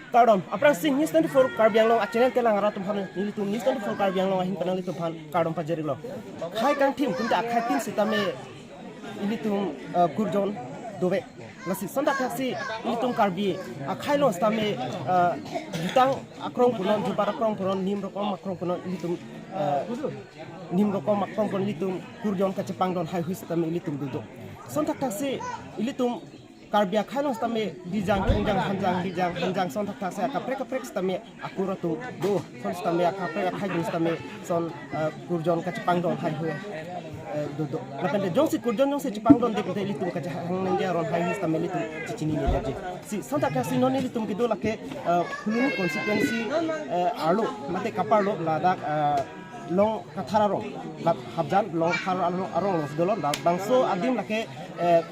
Kardom, aprang sing news 24 karbiang long channel ke lang aratum han nilitum news 24 karbiang long ahin panang litum han kardom pajari lo. Khai kang tim kunta khai tin sitame ilitum kurjon dobe. Lasi sonda taksi ilitum karbi khai lo stame jutang akrong punon jupara akrong punon nim rokom akrong punon ilitum nim rokom akrong punon ilitum kurjon kacepang don hai huis stame ilitum duduk. Sonda taksi ilitum Karbia khanon stame dijang hanjang son thak sa kaprek stame akura tu do son stame kaprek khai stame son kurjon ka chipang don hai hue do lapen de jong si kurjon jong si chipang don de kete litum ka hang nang dia ron hai stame litum chichini ni jaje si son thak si non litum ki do lake hulun consequence arlo mate kaparlo ladak long kathararo habjan long kathararo arong dolon bangso adim lake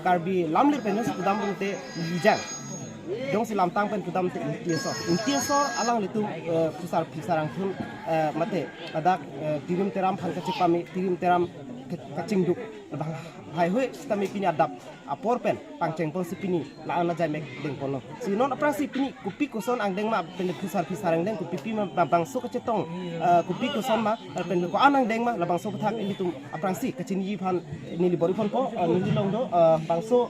karbi lamlir penos kudam bungte lijang dong si lam tang pen kudam te intieso alang litu pisarang pun mate adak tirim teram phan kacipami tirim teram kacingduk bang hai hoi stami pini adap apor pen pangceng pon sipini la ana jamek deng pono si non apra sipini kupi kuson ang deng ma pen pisarang deng kupi pi ma bangso kacetong kupi kuson ma pen ko anang deng ma la bangso pathak ilitum aprang si kacini phan nili bori pon po nili long do bangso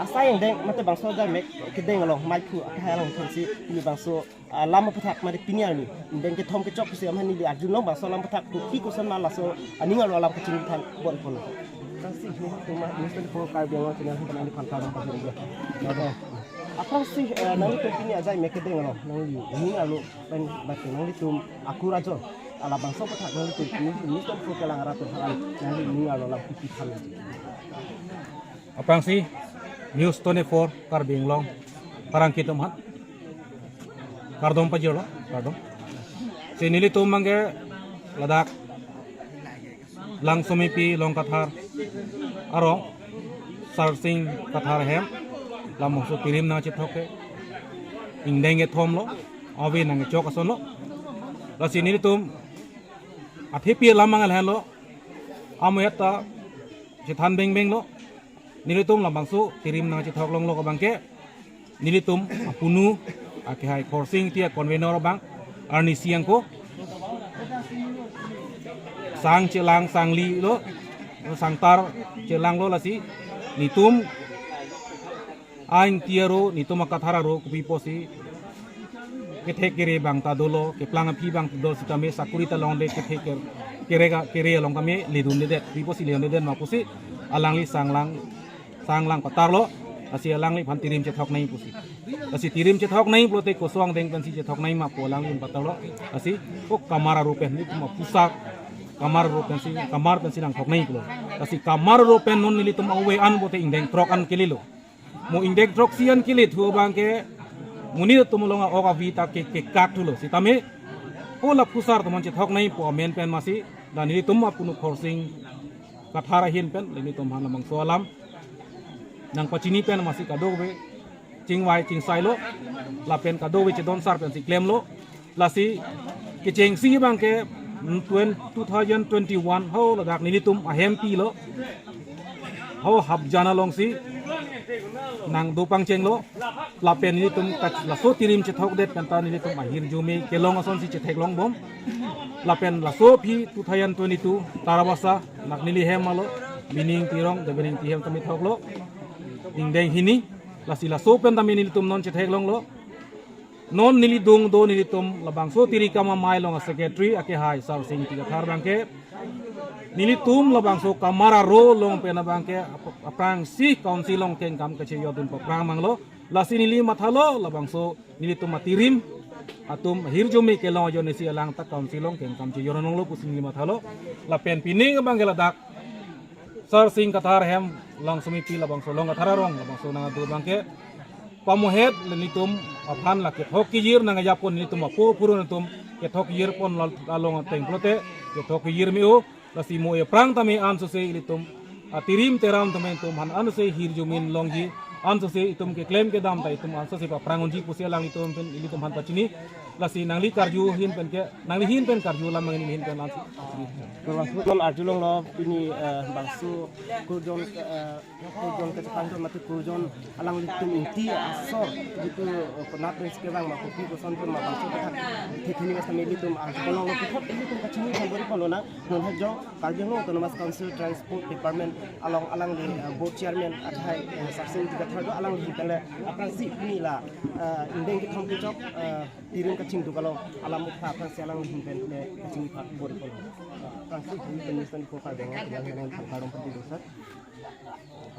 asayang deng mate bangso jamek kedeng long mai khu akhalong si ni bangso lama pathak mari pinyal ni deng ke thom ke chok si amhan ni arjun long bangso lam pathak kupi kuson ma laso aningal lam kacini phan bon pono kasi cuma mesti for karbiang channel pun ani phan karong pasir dia ada apa sih nanti kini aja make deng lo nanti ini lalu pen batu nanti tum aku rajo ala bangso pathak nanti tum ini kan for kelang ratus hal nanti ini lalu lam pipi hal apa sih news 24 karbiang long parang kita mat kardom pajero lo kardom sini li tum mangge ladak lang sumipi long kathar arong sarsing kathar hem lam so tirim na chithoke ingdenge thom lo awi nang chok ason lo la sini tum athipi lamangal hen lo ameta chithan beng lo nilitum lambang so tirim na chithok long lo ka bangke nilitum apunu ake hai korsing tia konvenor bang arni siang ko sang celang sang li lo sang tar celang lo lasi nitum aing tiaro nitum akathara ro kupi posi kethe kere bang ta dolo ke plang api bang dol sitame sakuri ta long de kethe kere long kame lidun de pi posi leon de ma posi alang li sang lang patar lo asi alang li phan tirim chethok nai pusi asi tirim chethok nai plote ko suang deng pensi chethok nai ma polang li patar lo asi ko kamara rupen ni ma pusak kamar pensi lang thok nai plo asi kamar rupen non nili tum awe an bote indeng trok an kililo mo indeng trok sian kilit hu bangke muni tum longa oka vita ke kak tulo si tame ko la pusar tum chethok nai po men pen masi dan nili tum apunu khorsing kathara hin pen nili tum han lamang soalam nang pachini pen masih kado be cingwai cingsai lo la pen kado be cedon sar pen si claim lo la si ke ceng si bang ke 2021 ho la dak nilitum ahem pi lo ho hab jana long si nang dopang ceng lo la pen nilitum la so tirim chethok det pen ta nilitum ahir jumi ke long ason si chethek long bom la pen la so pi 2022 tarabasa nak nili hem lo bining tirong de bining tihem tamit thok lo ingdeng hini lasila sopen tami nilitum non chethek long lo non nilidung do nilitum labang so tiri kama mai long secretary ake hai sar sing tiga thar bangke nilitum labang so kamara ro long pena bangke aprang si council long keng kam kache yodun prang manglo lasi nili mathalo labang so nilitum matirim atum hirjumi ke long yonesi alang ta council long keng kam che yoronong lo pusing ni mathalo la pen pining bangela dak sar sing kathar hem long sumipi labang so long athararong labang so nang du bangke pamuhet lenitum aphan la ke thok yir nang yapon nitum apo purun tum ke thok yir pon lalong teng plote ke thok yir mi o lasi mo e prang tami an so se litum atirim teram tame tum han an se hirjumin longji anso se itum ke claim ke dam ta itum anso se pa prangonji pusi alang itum pen ilitum han pachini lasi nangli karju hin pen ke nangli hin pen karju lam mangin hin pen lansi Kalau arjulong lo ini bangsu kurjon kecekan tu mati kurjon alang litum inti asor itu penat dari sekarang mak kopi kosan pun mak bangsu kita teknik kami litum arjulong lo pikir litum kecini kan beri palona non hajjo karjong lo autonomous council transport department alang di board chairman atai saksi juga terdo alang di kala akan si ini lah indeng kita hong kicok tirim kecing tu kalau alam muka akan si alang di pen kecing pak beri palona Fransi ini penyusun kota dengan yang karong pendidikan.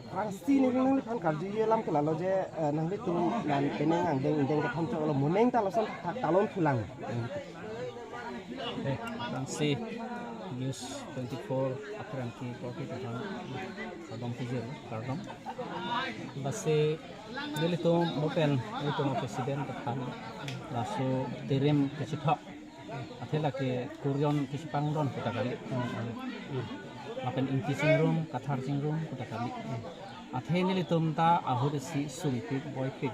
Fransi ini kan kerja dalam kelalo je nanti tu nan peneng angdeng ke thom kalau muneng ta lasan talon pulang. Fransi News 24 akhirnya ki profit kan kadang pijir kadang basi dili tu mopen itu presiden tekan lasu tirim ke Citok Athela ke kuryon kisi pangron kita kali, makan inti singrum, kathar singrum kita kali. Athela ni tumta ahur si sulipik boy pig,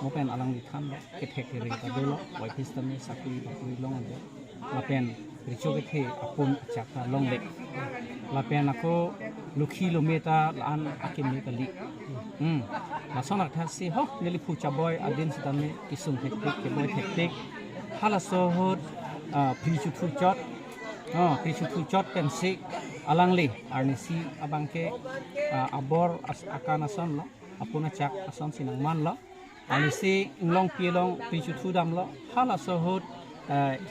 mopen alang dithan ketek kiri kadelo boy pistami sakui bakui long ande. Mapen rico kethe apun chaka long lek. Mapen ako kilometer laan akim ni kali. Nasonak thasi ho nilipu chaboy adin sitami kisung hektik ke boy hektik. Hala sohut pichu chot pensik alang li arnisi abangke abor akan asan lo apuna chak asan sinang man lo arnisi inglong pilong pichu dam lo hala sohut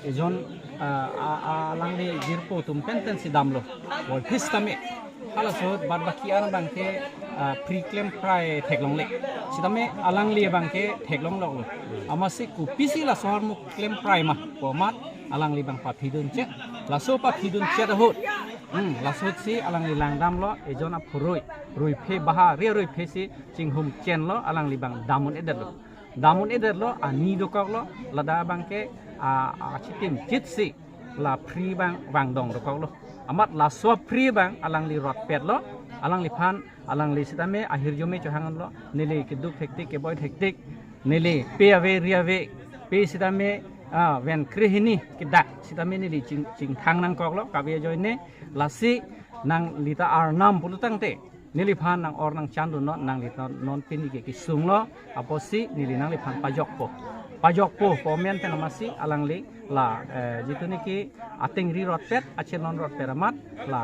ejon alang li jirpo tum pentensi dam lo boy pistame hala sohut bad bakian bangke pre-claim prai theklong le sidame alang li bangke theklong lo amasi ku pisi la sohor mu claim prai ma pomat alang li bang pa phidun che la so pa phidun che hot la so si alang li lang dam lo ejon ap roi phe baha roi phe si chinghum chen lo alang li bang damun eder lo ani do kok lo lada bangke a chitim chit si la pri bang dong do kok lo amat la so pri bang alang li rot pet lo alang li phan alang li sitame ahir jome chohangan lo nele ke duk hektik ke boy hektik nele pe ave riave pe sitame ven krihini kidak sitame nele ching thang nang kok lo kabe joy ne lasi nang lita arnam pulutang te nele phan nang or nang chandu no nang lita non pini ke kisung lo aposi nele nang li phan pajok po pomen penamasi alang li la jitu niki ating ri rot pet achen non rot peramat la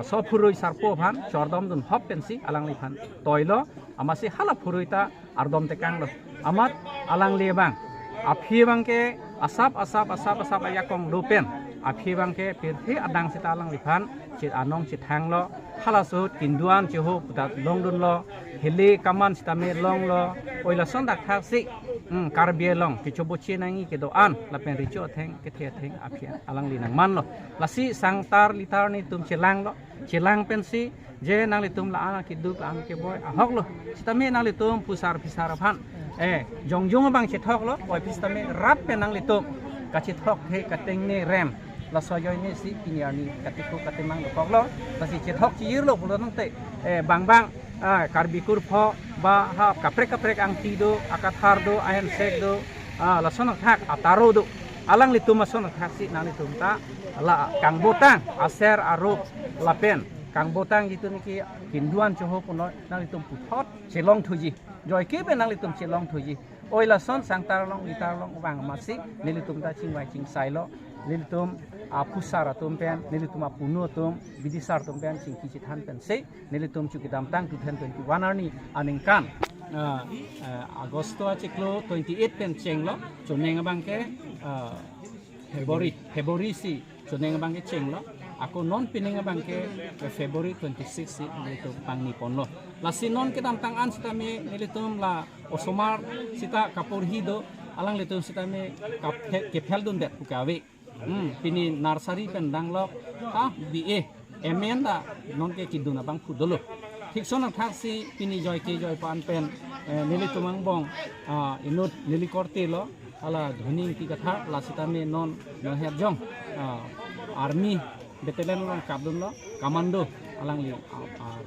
so phuroi sarpo phan chordom dun hop pensi alang li phan toilo amasi hala phuroi ta ardom te kang lo amat alang li bang aphi bang ke asap ayakong lupen aphi bang ke pirthi adang sita alang li phan chit anong chit hang lo hala sut kinduan cheho putat long dun lo hili kaman sitame long lo oila sondak thaksi karbie long kichobochi nangi ke doan lapen richo theng ke theng aphi alang li nang man lo lasi sangtar litar ni tum chelang lo chelang pensi je nang li tum la ana ki duk la ke boy ahok lo sitame nang li tum pusar phan jongjong bang chethok lo boy pistame rap pe nang li tum ka chethok the ka teng ne rem la soyoy ni si pinyani katiku katimang dokok lo lasi chethok chi yir lo pulo nang te bang karbikur pho ba ha kaprek ang tido akathar do ayan sek do la sonak thak ataro do alang li tum sonak thak si nang li tum ta la kang botang aser aruk lapen kang botang gitu niki hinduan choho puno nang li tum puthot chelong thuji joy ke be nang li tum chelong thuji oi la son sangtar long litar long bang masi nilitum ta chingwai ching sai lo nilitum apusar atum pen nilitum apunu tum bidisar tum pen ching ki chithan pen se nilitum chukidam tang 2021 arni aningkan agosto achiklo 28 pen cheng lo choneng bangke February si choneng bangke cheng lo aku non pininga bangke February 26 si nilitum pang nipon lo lasi non kedam tang an sitame nilitum la osomar sita kapurhido alang litum sitame kephel dun det pukawe pini nursery pendang lo BA MN da non ke kiduna bang pudolo thik sona thaksi pini joy pan pen nilitumang bong inut nilikorte lo ala dhuning ki katha la sitame non no herjong army battalion lo kabdun lo commando alang li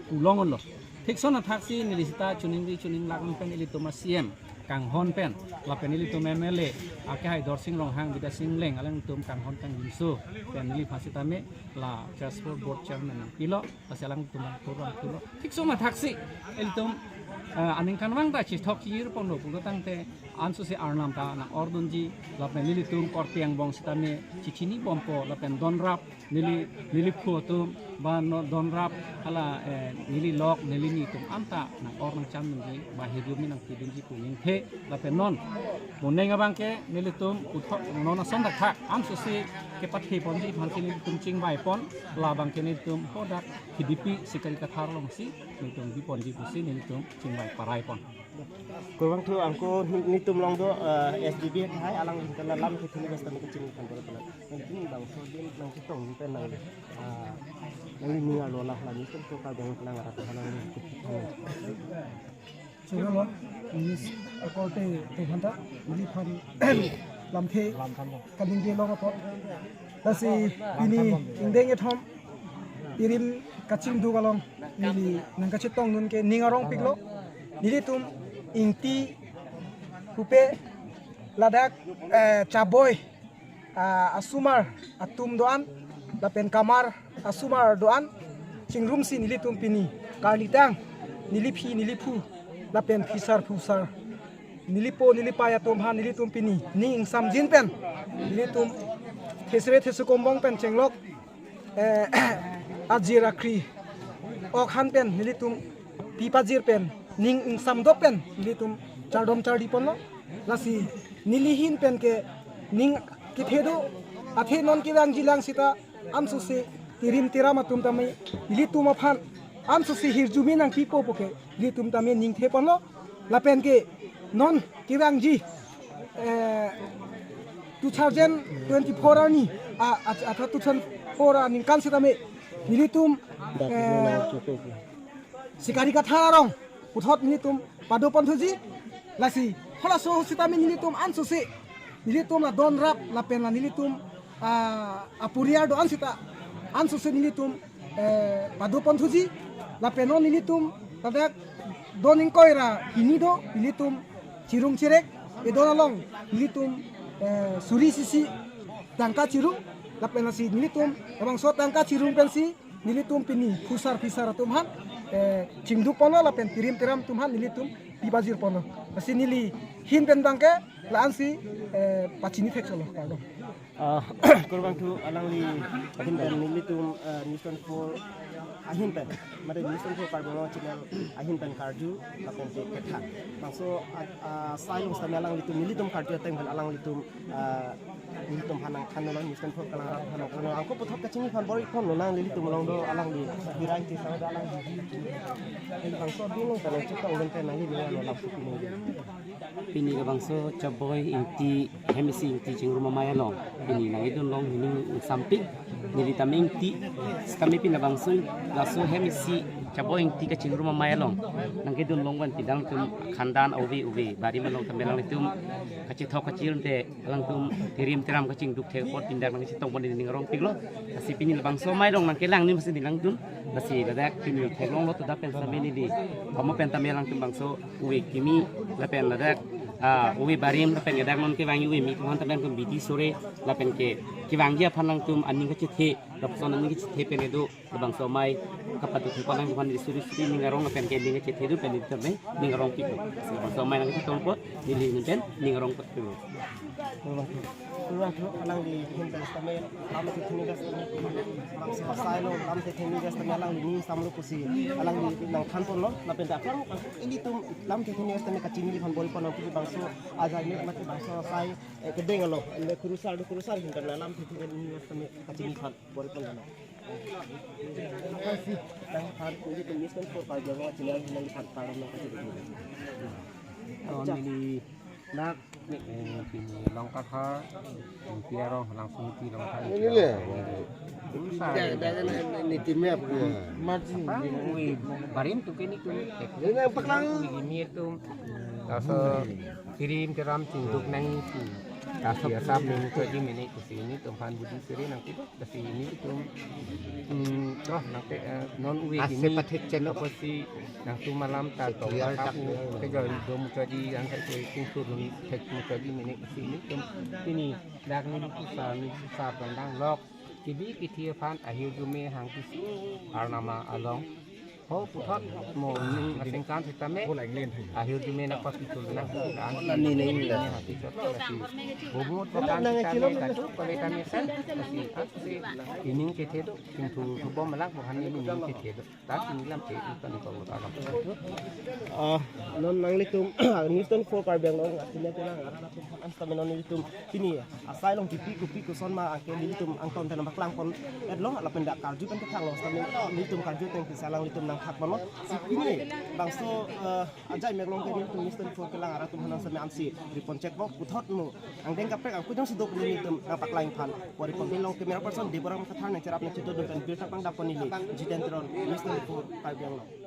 kulongon lo Thik son taksi nilisita chuning lak pen ilitum asiem kang hon pen lapen ilitum MLA ake hai dorsing rong hang bida singleng alang tum kang hon kang jinsu pen nili fasitame la transport board chairman pilo pasalang tum turang pilo thik son taksi ilitum aning kanwang ta chi thok yir pon ro pulo tangte ansu se arnam ta na ordunji lapen ilitum kortiang bong sitame chichini bompo lapen donrap nili photum ba no donrap hala nili lok nili ni tum anta na ornang cham ngi ba hidup ni nang tidin ji puning the lapen non muneng abang ke nili tum uthok nona sondak thak ansu se ke pathe pon ji phan nili tum ching bai pon la bang ke nili tum hodak hidipi sikari kathar long si nili tum di pon ji pusi nili tum ching bai parai pon kurang tu angko nitum long do SDB hai alang kala lam ke thini basta ke cing kan bol kala mungkin bang so din nang kitong ni pen nang ni alo lah la ni tu ka bang kala ngara ta halang ni Sudah lah, ini aku te hanta, ini pan lamke, kadang dia long apa, tapi ini indeng etom, irim kacing dua galong, ini nang kacing tong nun ke ningarong piklo, ini tum inti, hupe, ladak, caboy, asumar, atum doan, lapen kamar, asumar doan, cingrum si nili tum pini, karlitang, nili pi nili pu. Lapen pisar pusar nilipo nilipaya tumhan nilitum pini ning samjin pen nilitum thesre thesu kombong pen chenglok ajirakri okhan pen nilitum pipajir pen ning samdo pen nilitum chardom chardi ponno lasi nilihin pen ke ning kithedo athe non kilang jilang sita amsu se tirim tirama tum tamai nilitum aphan amsu si hirjumi nang pipo poke li tum tame ning the pono lapen ke non kirang ji 2024 ani atha 2004 ani kan sitame nilitum sikari katharong uthot nilitum pado panthuji lasi hola so sitame nilitum ansu si nilitum la don rap lapen la nilitum apuriar do ansita ansu si nilitum pado panthuji la penon nilitum tadak doning koira hinido nilitum cirung cirek edonalong nilitum suri sisi tangka cirung la penasi nilitum abang so tangka cirung pensi nilitum pini pusar pisar tumhan cingdu pono la pen tirim tiram tumhan nilitum pibazir pono asi nili hin pendangke la ansi pacini thexolo pardon kurang tu alang li hin pen nilitum newton for ahin pen mari newton for karbon channel ahin pen karju lapen te ketha bangso sayung samalang litum nilitum karju teng alang litum nilitum hanang khanolong newton for kalang hanang kono angko pothok kachini phan bori kon nang nilitum long do alang li hirai ti sa alang di bangso bingung kan chitong den pen nang li lo lap pini ka bangso chaboy inti hemisi inti chingruma maya long pini na idun long hining samping nili taming ti kami pina bangso laso hemisi chaboy inti ka chingruma maya long nang idun long wan tidang tum khandan ovi bari malong tamelang tum kachithok kachil te lang tum tirim tiram kaching duk the pot pindar nang chitong bon ning rong piglo asi pini bangso mai long nang kelang ni mesti nilang dun basi dadak pini thelong lo to da pen sameni di kamo pen tamelang tum bangso uwe kimi la pen dadak uwi barim la pen gadak non ke wangi uwi mi tuhan tamen kum biti sore la pen ke ki wangi phanang tum aning ka chithe la son aning ka chithe pen edu la bangso mai kapatu thu panang tuhan di suri suri ningarong la pen ke ning ka chithe du pen di tamen ningarong pi bangso mai nang chitong pot nili ni pen ningarong pot tu kurang tu alang di hin pen tame lam te thini gas bangso sai lo lam te thini gas tame alang ni samlo kusi alang di nang khan pon lo la pen da klang ini tum lam te thini gas tame kachini di phan bol pon pi bangso aja ni mat bangso sai kedeng lo le kurusar hin kan lam te thini gas tame kachini phan bol pon lo kasih tang phan ku di tum mission for pa jawa chilal nang phan param lo kachini nili nak pini long katha piarong langsung ti long kali ini le ini timnya margin uwi barim tu kini tu ini paklang ini tu laso kirim tiram cinduk nang tu kasih asap nih jadi minik kesini Tuhan budi seri nanti kesini itu roh nanti non uwe ini apa sih nanti malam tak tahu apa kejual dom jadi yang saya tinggal nih tek jadi minik kesini ini dak nih susah pandang lok jadi kita pan akhir jume hang kisi nama along oh putat mau asingkan kita me akhir jume nak pas itu nak kan ini hati contoh nasi bobot kan kita me katu kalau kami sen nasi ini kita itu pintu bom malak bukan ini kita itu tapi ini lam kita itu kalau alam non nang litum Newton 4 karbiang long artinya kita ngarana tumhan am kami non litum kini asai long piku son ma angke litum angton tanam baklang pon long ala pendak karju kan ketang long kami litum karju teng salang litum nang hak manot ini bangso ajai meglong ke litum Newton 4 kelang ara tumhan sami amsi ripon cek bok puthot mu ang deng kaprek ang kujong sidok litum nang paklang pan wari pon long kamera person di borang kathar nang cerap nang cedo dan bil tapang dapon ini jiten tron Newton 4 karbiang long